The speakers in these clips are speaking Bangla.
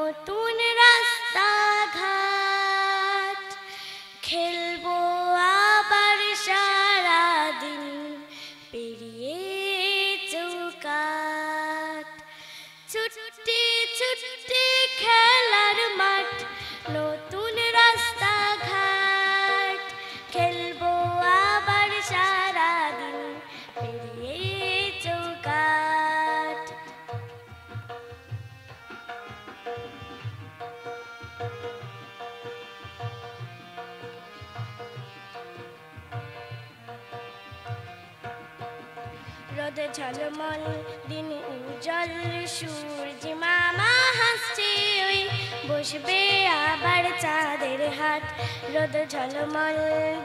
নতুন রাস্তাঘাট, খেলবো আবার সারাদিন পেরিয়ে চৌকাঠ। ছুটে ছুটে খেলার মাঠ, নতুন রাস্তাঘাট, খেলবো আবার সারাদিন পেরিয়ে চৌকাঠ। রোদ ঝলমল দিন উজ্জ্বল, সূর্য মামা হাসছে ওই বসবে আবার চাঁদের হাট। রোদ ঝলমল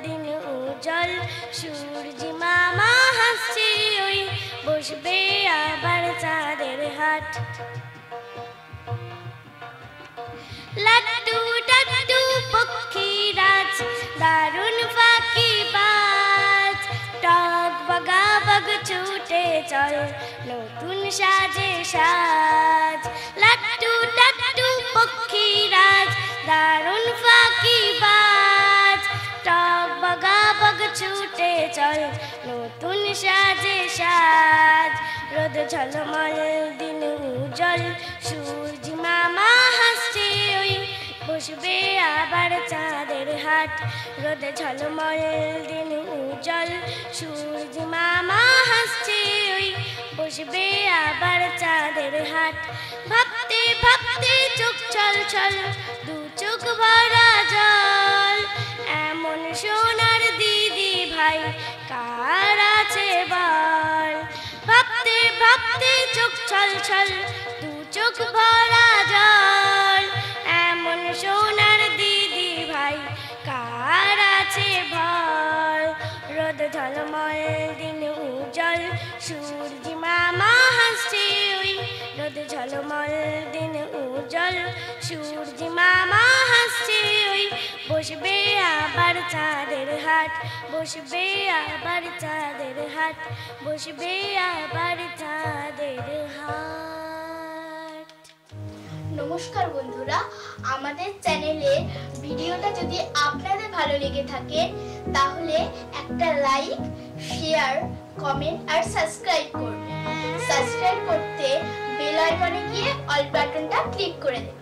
দিন উজ্জ্বল, সূর্য মামা হাসছে ওই বসবে আবার চাঁদের হাট। লাড্ডু ডাড্ডু পক্ষীরাজ, দারুণ ফাঁকিবাজ, টক বগা বগ ছুটে চল নতুন সাজে সাজ। লাড্ডু ডাড্ডু পক্ষীরাজ, দারুণ ফাঁকিবাজ, টক বগা বগ ছুটে চল নতুন সাজে সাজ। রোদ ঝলমল দিন উজ্জ্বল, সূর্য মামা হাসছে ওই বসবে আবার চাঁদের হাট। রোদ ঝলমল দিন উজ্জ্বল, সূর্য মামা হাসছে ওই বসবে আবার চাঁদের হাট। ভাবতে ভাবতে চোখ ছল ছল, দু চোখ ভরা জল, এমন সোনার দিদি ভাই কার আছে বল। ভাবতে ভাবতে চোখ ছল ছল, দু চোখ ভরা জল, এমন সোনার দিদি ভাই কার আছে ভল। রোদ ঝলমল দিন উজ্জ্বল, সূর্য মামা হাসছে ওই, রোদ ঝলমল দিন উজ্জ্বল, সূর্য মামা হাসছে ওই বসবে আবার চাঁদের হাট। বসবে আবার চাঁদের হাট, বসবে আবার চাঁদের হাট। নমস্কার বন্ধুরা, আমাদের চ্যানেলে ভিডিওটা যদি আপনাদের ভালো লেগে থাকে তাহলে একটা লাইক, শেয়ার, কমেন্ট আর সাবস্ক্রাইব করবেন। সাবস্ক্রাইব করতে বেল আইকনে গিয়ে অল বাটনটা ক্লিক করে দেবেন।